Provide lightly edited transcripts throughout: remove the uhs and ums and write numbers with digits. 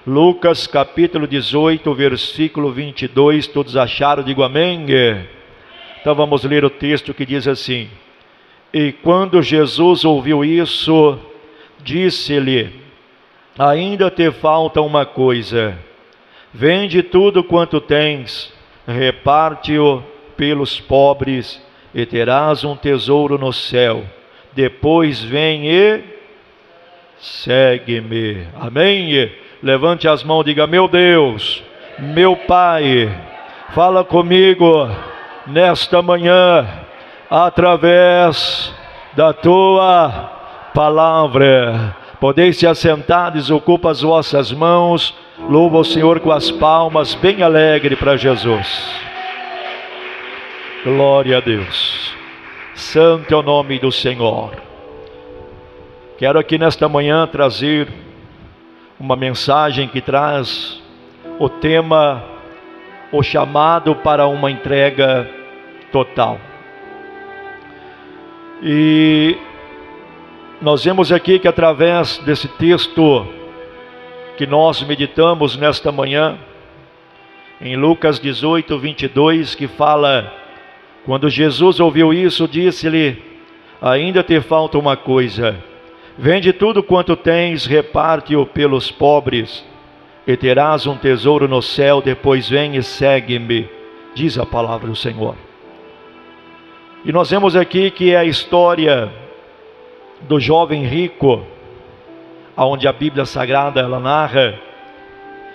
Lucas capítulo 18, versículo 22, todos acharam? Digo amém. Então vamos ler o texto que diz assim: E quando Jesus ouviu isso, disse-lhe: Ainda te falta uma coisa. Vende tudo quanto tens, reparte-o pelos pobres, e terás um tesouro no céu. Depois vem e segue-me. Amém? Levante as mãos e diga: meu Deus, meu Pai, fala comigo nesta manhã, através da tua palavra. Podeis se assentar, desocupa as vossas mãos, louva o Senhor com as palmas, bem alegre para Jesus. Glória a Deus. Santo é o nome do Senhor. Quero aqui nesta manhã trazer uma mensagem que traz o tema, o chamado para uma entrega total. E nós vemos aqui que através desse texto que nós meditamos nesta manhã, em Lucas 18, 22, que fala: quando Jesus ouviu isso, disse-lhe: ainda te falta uma coisa. Vende tudo quanto tens, reparte-o pelos pobres, e terás um tesouro no céu. Depois vem e segue-me, diz a palavra do Senhor. E nós vemos aqui que é a história do jovem rico, onde a Bíblia Sagrada ela narra,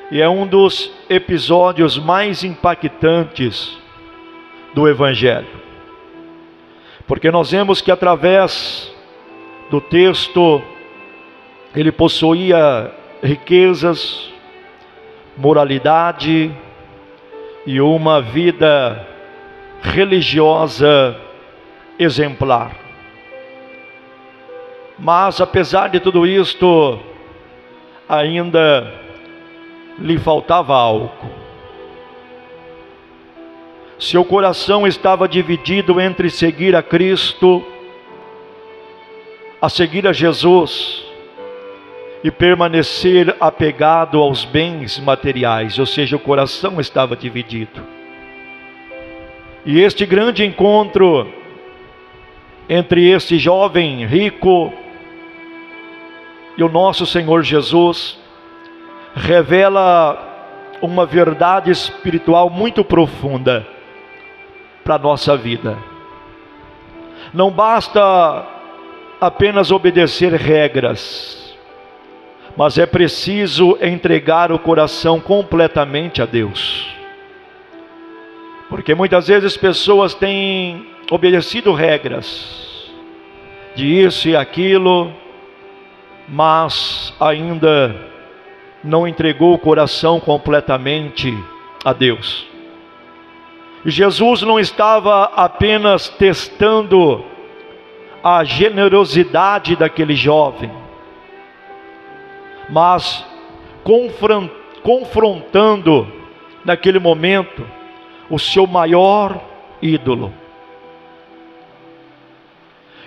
e é um dos episódios mais impactantes do Evangelho, porque nós vemos que através do texto ele possuía riquezas, moralidade e uma vida religiosa exemplar. Mas apesar de tudo isto, ainda lhe faltava algo. Seu coração estava dividido entre seguir a Cristo, a seguir a Jesus, e permanecer apegado aos bens materiais, ou seja, o coração estava dividido. E este grande encontro entre este jovem rico e o nosso Senhor Jesus revela uma verdade espiritual muito profunda para a nossa vida. Não basta apenas obedecer regras, mas é preciso entregar o coração completamente a Deus. Porque muitas vezes pessoas têm obedecido regras de isso e aquilo, mas ainda não entregou o coração completamente a Deus. E Jesus não estava apenas testando a generosidade daquele jovem, mas confrontando naquele momento o seu maior ídolo.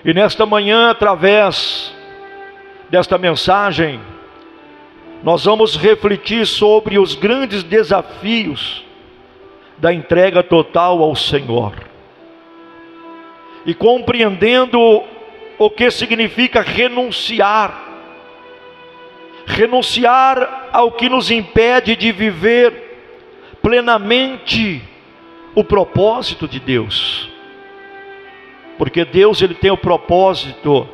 E nesta manhã, através desta mensagem, nós vamos refletir sobre os grandes desafios da entrega total ao Senhor, e compreendendo o que significa renunciar ao que nos impede de viver plenamente o propósito de Deus. Porque Deus ele tem o propósito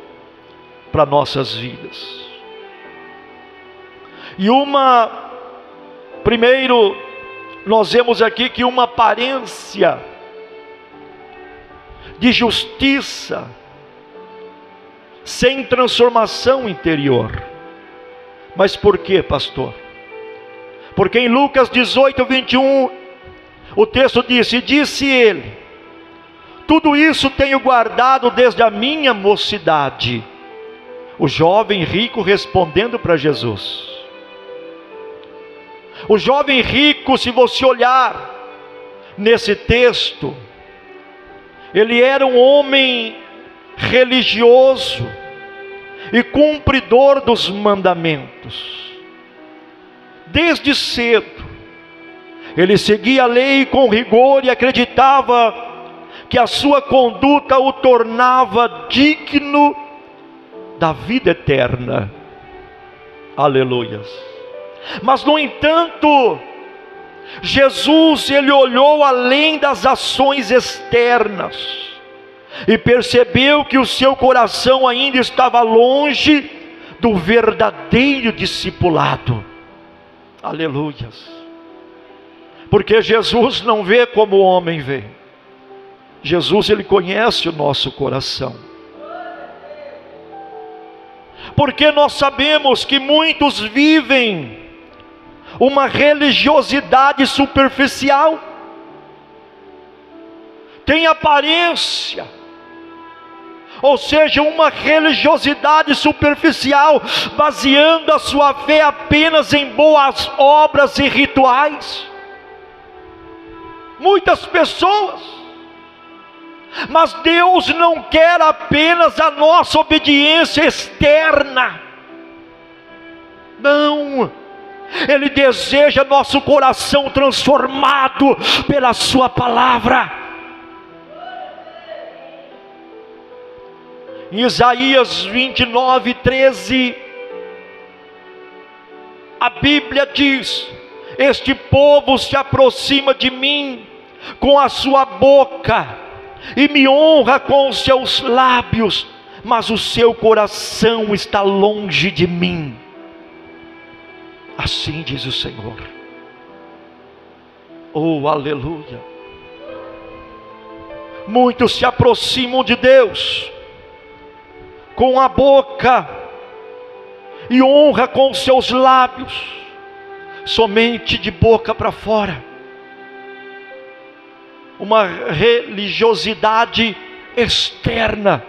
para nossas vidas. E primeiro, nós vemos aqui que uma aparência de justiça sem transformação interior. Mas por quê, pastor? Porque em Lucas 18, 21, o texto disse: disse ele: tudo isso tenho guardado desde a minha mocidade. O jovem rico respondendo para Jesus. O jovem rico, se você olhar nesse texto, ele era um homem religioso e cumpridor dos mandamentos. desde cedo, ele seguia a lei com rigor e acreditava que a sua conduta o tornava digno da vida eterna. Aleluias. Mas no entanto, Jesus, ele olhou além das ações externas e percebeu que o seu coração ainda estava longe do verdadeiro discipulado. Aleluias. Porque Jesus não vê como o homem vê. Jesus, ele conhece o nosso coração. Porque nós sabemos que muitos vivem uma religiosidade superficial, tem aparência, ou seja, uma religiosidade superficial, baseando a sua fé apenas em boas obras e rituais. Muitas pessoas, mas Deus não quer apenas a nossa obediência externa, não, Ele deseja nosso coração transformado pela sua palavra. Em Isaías 29:13, a Bíblia diz: este povo se aproxima de mim com a sua boca e me honra com os seus lábios, mas o seu coração está longe de mim. Assim diz o Senhor. Oh, aleluia. Muitos se aproximam de Deus com a boca e honra com os seus lábios, somente de boca para fora. Uma religiosidade externa,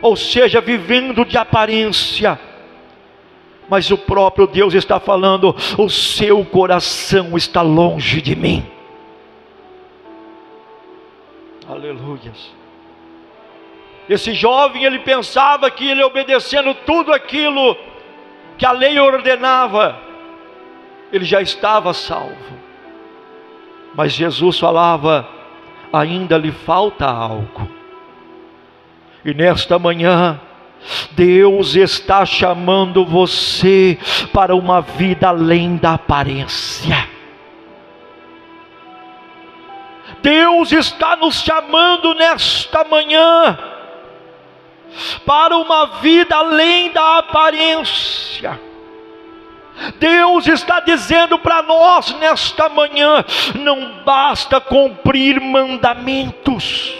ou seja, vivendo de aparência. Mas o próprio Deus está falando: o seu coração está longe de mim. Aleluias. Esse jovem, ele pensava que ele obedecendo tudo aquilo que a lei ordenava, ele já estava salvo. Mas Jesus falava: ainda lhe falta algo. E nesta manhã, Deus está chamando você para uma vida além da aparência. Deus está nos chamando nesta manhã para uma vida além da aparência. Deus está dizendo para nós nesta manhã: não basta cumprir mandamentos,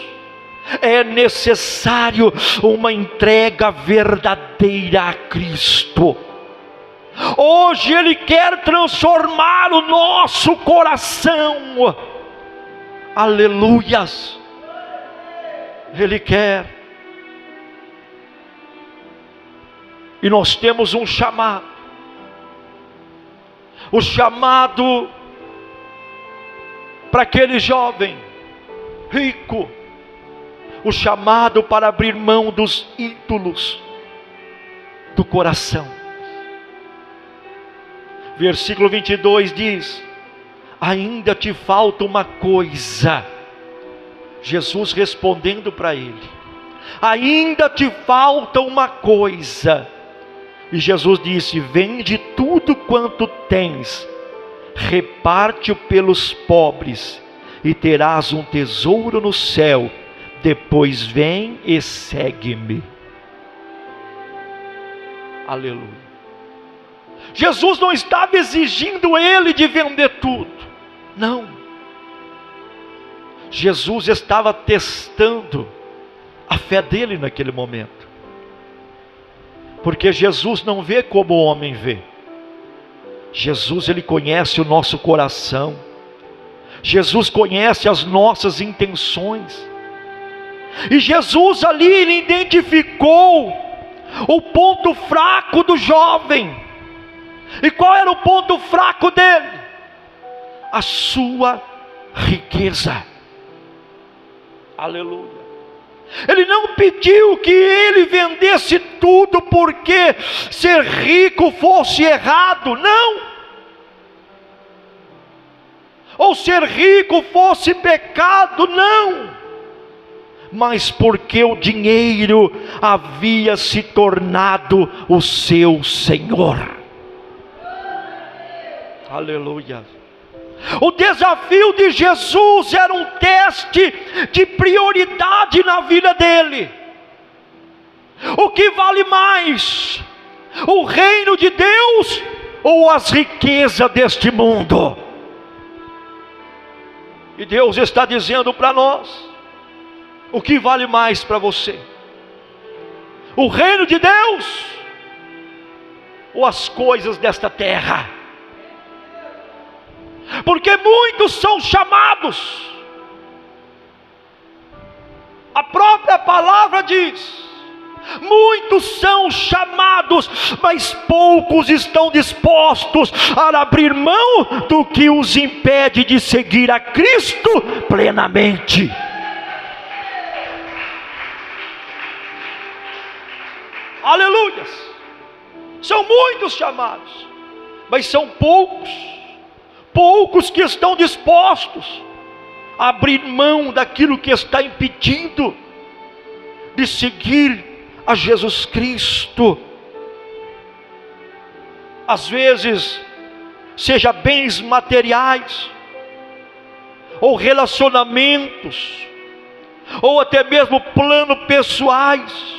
é necessário uma entrega verdadeira a Cristo. Hoje Ele quer transformar o nosso coração. Aleluias. Ele quer. E nós temos um chamado. O chamado para aquele jovem rico, o chamado para abrir mão dos ídolos do coração. Versículo 22 diz: ainda te falta uma coisa. Jesus respondendo para ele: ainda te falta uma coisa. E Jesus disse: vende tudo quanto tens, reparte-o pelos pobres, e terás um tesouro no céu. Depois vem e segue-me. Aleluia. Jesus não estava exigindo ele de vender tudo, não. Jesus estava testando a fé dele naquele momento. Porque Jesus não vê como o homem vê. Jesus, ele conhece o nosso coração. Jesus conhece as nossas intenções. E Jesus ali, ele identificou o ponto fraco do jovem. E qual era o ponto fraco dele? A sua riqueza. Aleluia. Ele não pediu que ele vendesse tudo porque ser rico fosse errado, não. ou ser rico fosse pecado, não, mas porque o dinheiro havia se tornado o seu Senhor. Aleluia. O desafio de Jesus era um teste de prioridade na vida dele. O que vale mais? O reino de Deus ou as riquezas deste mundo? E Deus está dizendo para nós: o que vale mais para você? O reino de Deus ou as coisas desta terra? Porque muitos são chamados. A própria palavra diz: muitos são chamados, mas poucos estão dispostos a abrir mão do que os impede de seguir a Cristo plenamente. Aleluias. São muitos chamados, mas são poucos que estão dispostos a abrir mão daquilo que está impedindo de seguir a Jesus Cristo. Às vezes, seja bens materiais, ou relacionamentos, ou até mesmo planos pessoais.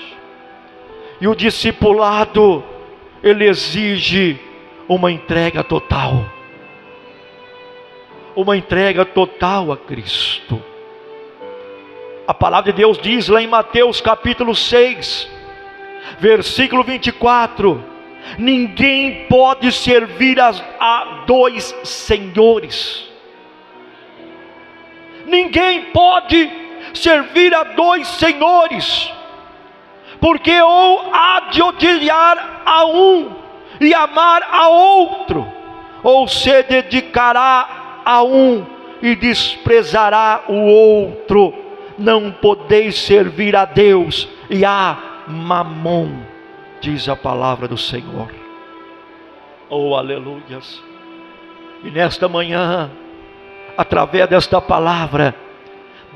E o discipulado, ele exige uma entrega total. Uma entrega total a Cristo. A palavra de Deus diz lá em Mateus capítulo 6, versículo 24: ninguém pode servir a dois senhores. Ninguém pode servir a dois senhores, porque ou há de odiar a um e amar a outro, ou se dedicará a um e desprezará o outro. Não podeis servir a Deus e a Mamon, diz a palavra do Senhor. Oh, aleluias. E nesta manhã, através desta palavra,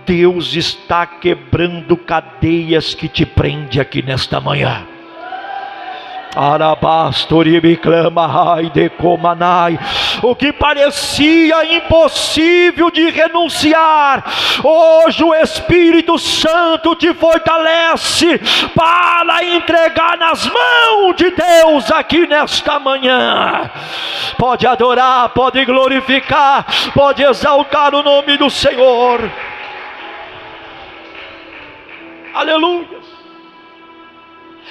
Deus está quebrando cadeias que te prende aqui nesta manhã. O que parecia impossível de renunciar, hoje o Espírito Santo te fortalece para entregar nas mãos de Deus aqui nesta manhã. Pode adorar, pode glorificar, pode exaltar o nome do Senhor. Aleluia.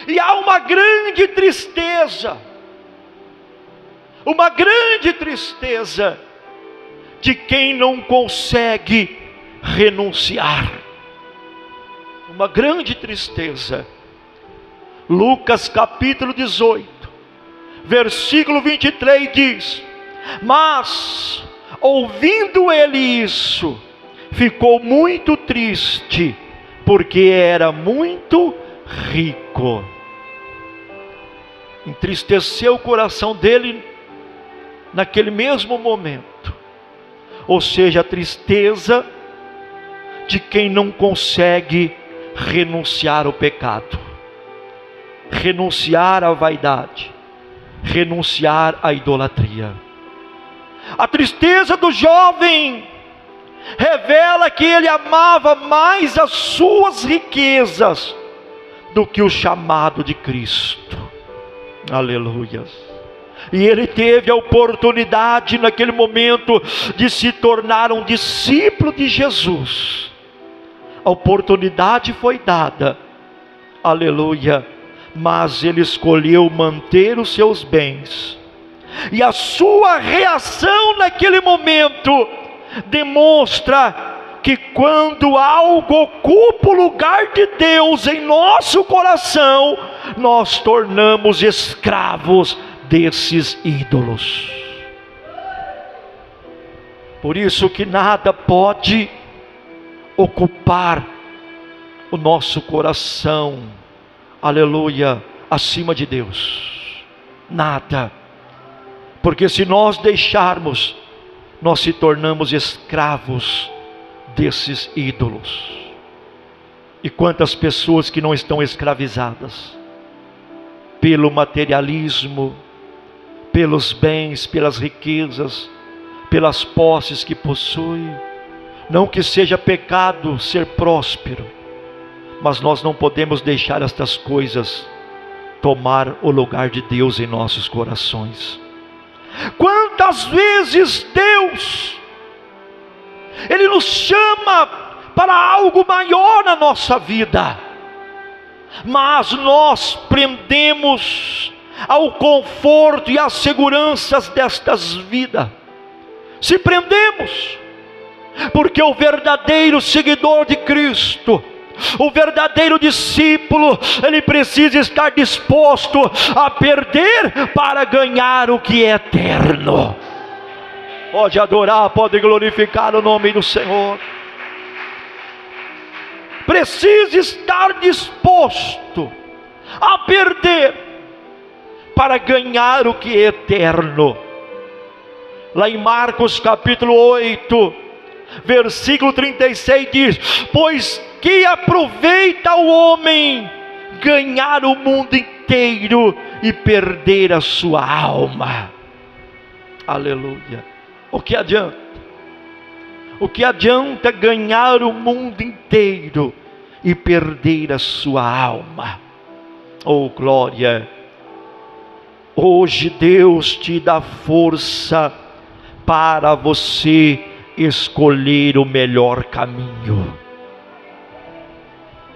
E há uma grande tristeza de quem não consegue renunciar. Uma grande tristeza. Lucas capítulo 18, versículo 23 diz: mas ouvindo ele isso, ficou muito triste, porque era muito rico. Entristeceu o coração dele naquele mesmo momento. Ou seja, a tristeza de quem não consegue renunciar ao pecado, renunciar à vaidade, renunciar à idolatria. A tristeza do jovem revela que ele amava mais as suas riquezas do que o chamado de Cristo. Aleluia. E ele teve a oportunidade naquele momento de se tornar um discípulo de Jesus. A oportunidade foi dada, aleluia, mas ele escolheu manter os seus bens. E a sua reação naquele momento demonstra que quando algo ocupa o lugar de Deus em nosso coração, nós tornamos escravos desses ídolos. Por isso que nada pode ocupar o nosso coração, aleluia, acima de Deus. Nada. Porque se nós deixarmos nós se tornamos escravos desses ídolos. E quantas pessoas que não estão escravizadas pelo materialismo, pelos bens, pelas riquezas, pelas posses que possui. Não que seja pecado ser próspero, mas nós não podemos deixar estas coisas tomar o lugar de Deus em nossos corações. Quantas vezes Deus, Ele nos chama para algo maior na nossa vida, mas nós prendemos ao conforto e às seguranças destas vidas. Se prendemos, porque o verdadeiro seguidor de Cristo, o verdadeiro discípulo, ele precisa estar disposto a perder para ganhar o que é eterno. Pode adorar, pode glorificar o nome do Senhor. Precisa estar disposto a perder para ganhar o que é eterno. Lá em Marcos capítulo 8, versículo 36 diz: pois que aproveita o homem ganhar o mundo inteiro e perder a sua alma? Aleluia. O que adianta? O que adianta ganhar o mundo inteiro e perder a sua alma? Oh glória! Hoje Deus te dá força para você escolher o melhor caminho.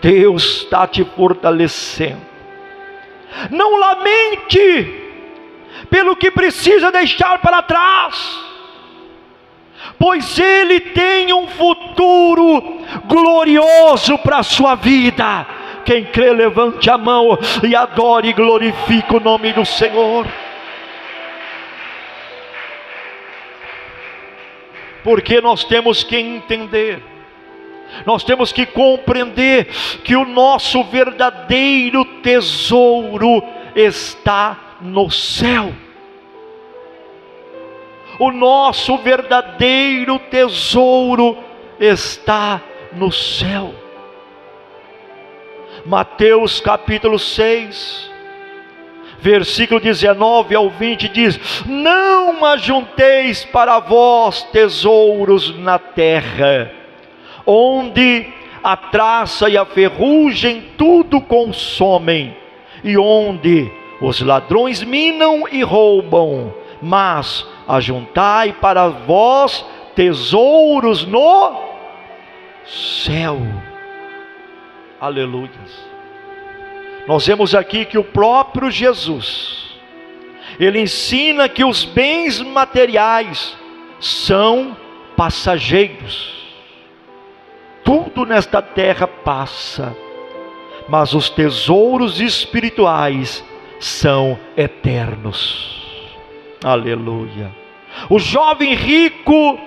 Deus está te fortalecendo. Não lamente pelo que precisa deixar para trás, pois Ele tem um futuro glorioso para a sua vida. Quem crê, levante a mão e adore e glorifique o nome do Senhor. Porque nós temos que entender, nós temos que compreender que o nosso verdadeiro tesouro está no céu. O nosso verdadeiro tesouro está no céu. Mateus capítulo 6, versículo 19 ao 20 diz: não ajunteis para vós tesouros na terra, onde a traça e a ferrugem tudo consomem, e onde os ladrões minam e roubam, mas ajuntai para vós tesouros no céu. Aleluia. Nós vemos aqui que o próprio Jesus, Ele ensina que os bens materiais são passageiros. Tudo nesta terra passa, mas os tesouros espirituais são eternos. Aleluia. O jovem rico,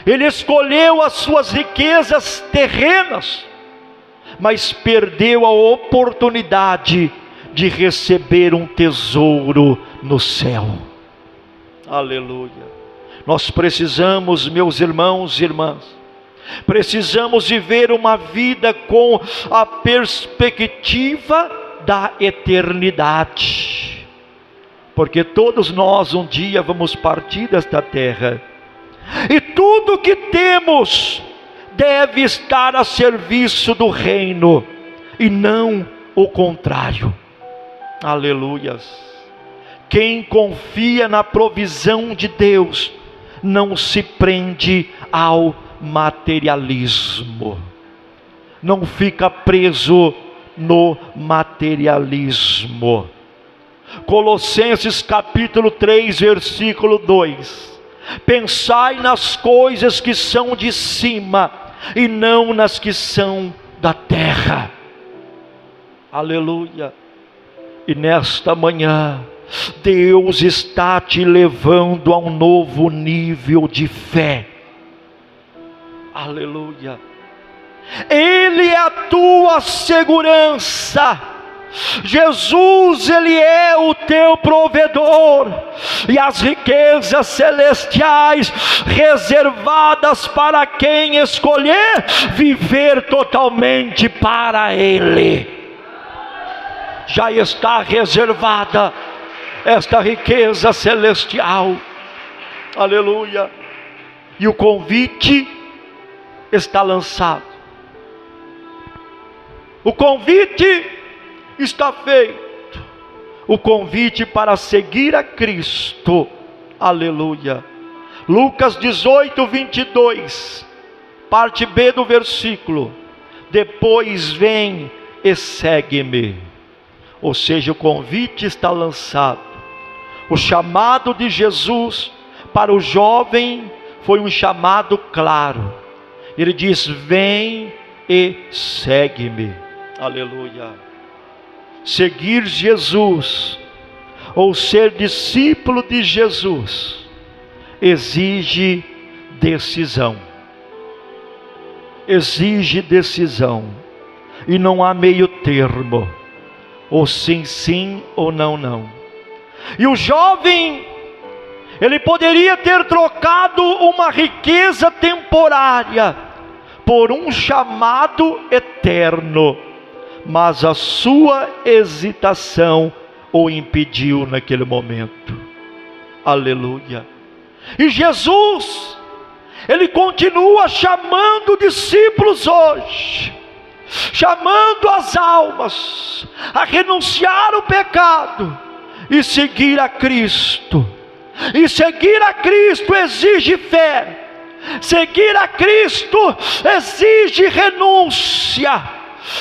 ele escolheu as suas riquezas terrenas, mas perdeu a oportunidade de receber um tesouro no céu. Aleluia. Nós precisamos, meus irmãos e irmãs, precisamos viver uma vida com a perspectiva da eternidade, porque todos nós um dia vamos partir desta terra, e tudo que temos deve estar a serviço do reino, e não o contrário. Aleluias. Quem confia na provisão de Deus não se prende ao materialismo, não fica preso no materialismo. Colossenses capítulo 3, versículo 2: pensai nas coisas que são de cima, e não nas que são da terra. Aleluia. E nesta manhã, Deus está te levando a um novo nível de fé. Aleluia. Ele é a tua segurança Jesus, Ele é o teu provedor, e as riquezas celestiais reservadas para quem escolher viver totalmente para Ele. Já está reservada esta riqueza celestial, aleluia, e o convite está lançado, o convite está feito, o convite para seguir a Cristo, aleluia. Lucas 18, 22, parte B do versículo: depois vem e segue-me. Ou seja, o convite está lançado. O chamado de Jesus para o jovem foi um chamado claro. Ele diz: vem e segue-me, aleluia. Seguir Jesus, ou ser discípulo de Jesus, exige decisão. Exige decisão. E não há meio termo. Ou sim, sim, ou não, não. E o jovem, ele poderia ter trocado uma riqueza temporária por um chamado eterno, mas a sua hesitação o impediu naquele momento, aleluia. E Jesus, Ele continua chamando discípulos hoje, chamando as almas a renunciar ao pecado e seguir a Cristo. E seguir a Cristo exige fé, seguir a Cristo exige renúncia,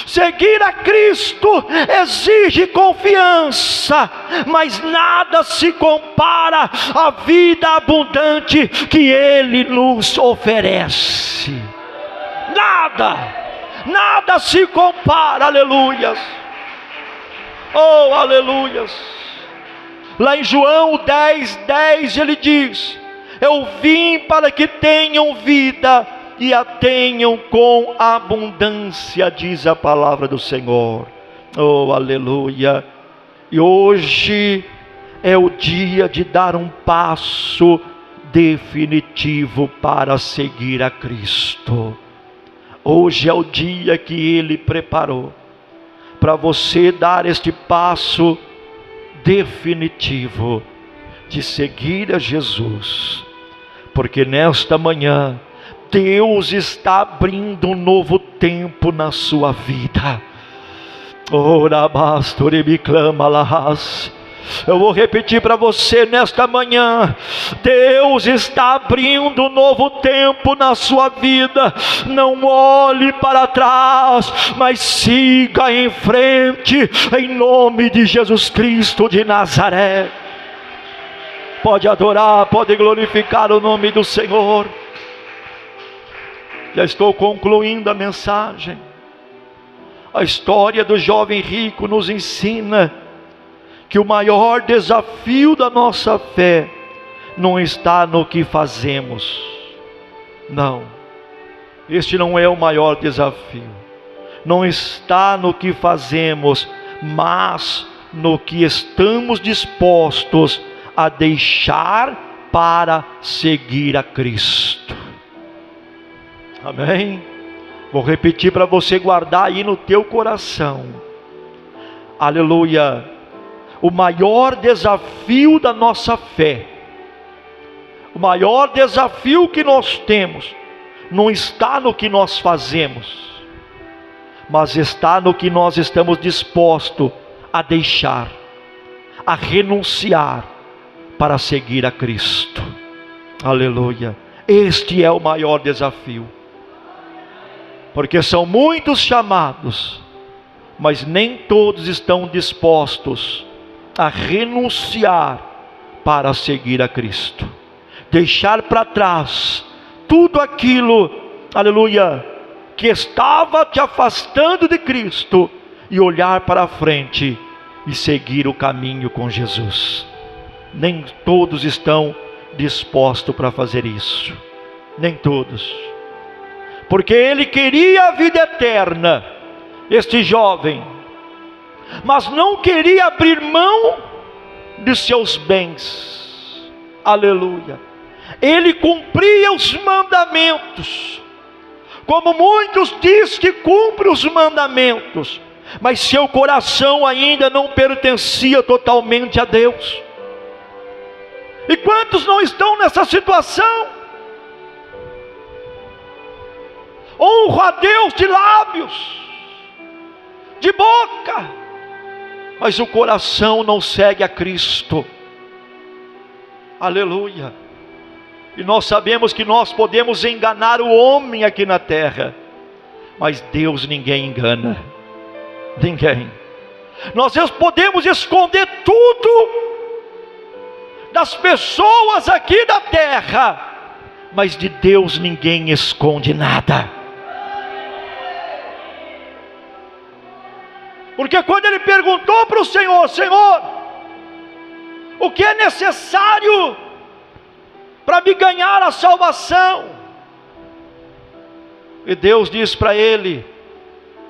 seguir a Cristo exige confiança, mas nada se compara à vida abundante que Ele nos oferece. Nada se compara, aleluias, oh aleluias. Lá em João 10:10 ele diz: eu vim para que tenham vida e a tenham com abundância, diz a palavra do Senhor, oh aleluia. E hoje é o dia de dar um passo definitivo para seguir a Cristo. Hoje é o dia que Ele preparou para você dar este passo definitivo de seguir a Jesus, porque nesta manhã Deus está abrindo um novo tempo na sua vida. Ora bastori me clama las. Eu vou repetir para você nesta manhã: Deus está abrindo um novo tempo na sua vida. Não olhe para trás, mas siga em frente, em nome de Jesus Cristo de Nazaré. Pode adorar, pode glorificar o nome do Senhor. Já estou concluindo a mensagem. A história do jovem rico nos ensina que o maior desafio da nossa fé não está no que fazemos. Não, este não é o maior desafio. Não está no que fazemos, mas no que estamos dispostos a deixar para seguir a Cristo. Amém? Vou repetir para você guardar aí no teu coração. Aleluia. O maior desafio da nossa fé, o maior desafio que nós temos, não está no que nós fazemos, mas está no que nós estamos dispostos a deixar, a renunciar para seguir a Cristo. Aleluia. Este é o maior desafio, porque são muitos chamados, mas nem todos estão dispostos a renunciar para seguir a Cristo, deixar para trás tudo aquilo, aleluia, que estava te afastando de Cristo, e olhar para frente e seguir o caminho com Jesus. Nem todos estão dispostos para fazer isso, nem todos, porque ele queria a vida eterna. Este jovem, mas não queria abrir mão de seus bens. Aleluia. Ele cumpria os mandamentos, como muitos dizem que cumprem os mandamentos, mas seu coração ainda não pertencia totalmente a Deus. E quantos não estão nessa situação? Honro a Deus de lábios, de boca, mas o coração não segue a Cristo. Aleluia. E nós sabemos que nós podemos enganar o homem aqui na terra, mas Deus ninguém engana. Ninguém. Nós podemos esconder tudo das pessoas aqui da terra, mas de Deus ninguém esconde nada. Porque quando ele perguntou para o Senhor: Senhor, o que é necessário para me ganhar a salvação? E Deus disse para ele,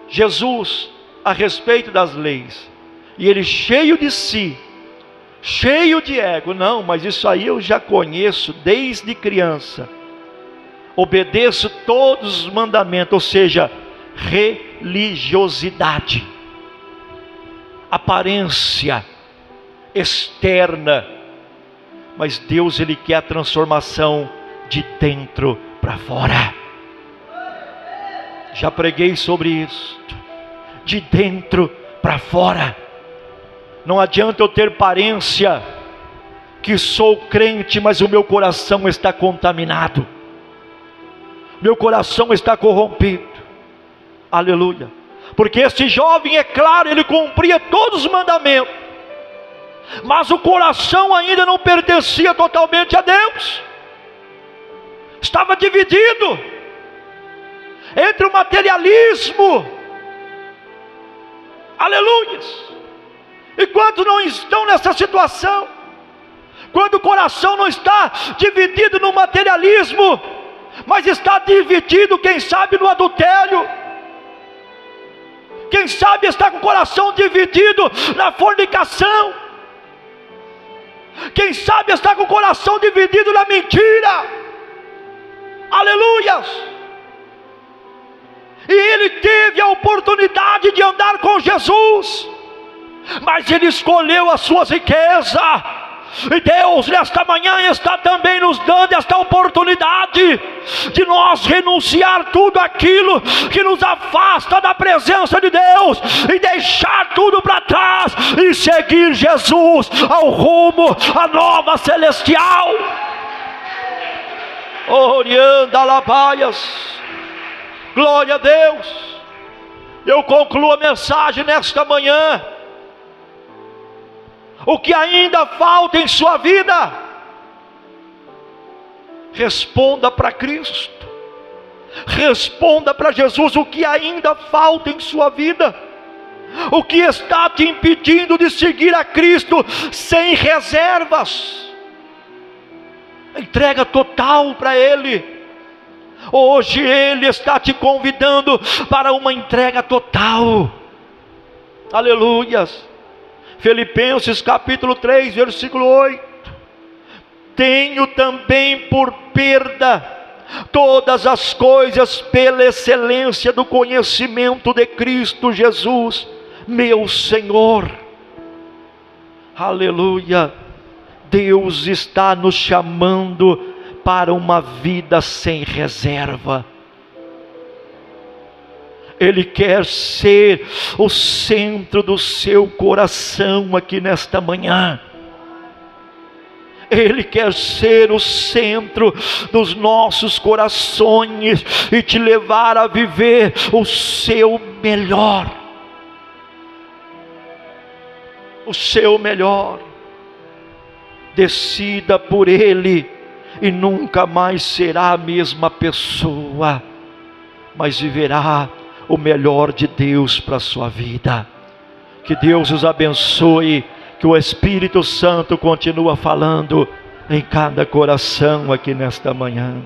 Jesus, a respeito das leis. E ele, cheio de si, cheio de ego: não, mas isso aí eu já conheço desde criança. Obedeço todos os mandamentos. Ou seja, religiosidade, aparência externa. Mas Deus, Ele quer a transformação de dentro para fora. Já preguei sobre isso. De dentro para fora. Não adianta eu ter aparência que sou crente, mas o meu coração está contaminado. Meu coração está corrompido. Aleluia. Porque esse jovem, é claro, ele cumpria todos os mandamentos, mas o coração ainda não pertencia totalmente a Deus. Estava dividido entre o materialismo. Aleluia. E quantos não estão nessa situação? Quando o coração não está dividido no materialismo, mas está dividido, quem sabe, no adultério. Quem sabe está com o coração dividido na fornicação. Quem sabe está com o coração dividido na mentira. Aleluias. E ele teve a oportunidade de andar com Jesus, mas ele escolheu as suas riquezas. E Deus nesta manhã está também nos dando esta oportunidade de nós renunciar tudo aquilo que nos afasta da presença de Deus, e deixar tudo para trás e seguir Jesus ao rumo à nova celestial. Orianda Labaias. Glória a Deus. Eu concluo a mensagem nesta manhã. O que ainda falta em sua vida? Responda para Cristo. Responda para Jesus o que ainda falta em sua vida. O que está te impedindo de seguir a Cristo sem reservas? Entrega total para Ele. Hoje Ele está te convidando para uma entrega total. Aleluias. Filipenses capítulo 3, versículo 8. Tenho também por perda todas as coisas pela excelência do conhecimento de Cristo Jesus, meu Senhor. Aleluia. Deus está nos chamando para uma vida sem reserva. Ele quer ser o centro do seu coração aqui nesta manhã. Ele quer ser o centro dos nossos corações e te levar a viver o seu melhor. O seu melhor. Decida por Ele e nunca mais será a mesma pessoa, mas viverá o melhor de Deus para a sua vida. Que Deus os abençoe, que o Espírito Santo continue falando em cada coração aqui nesta manhã.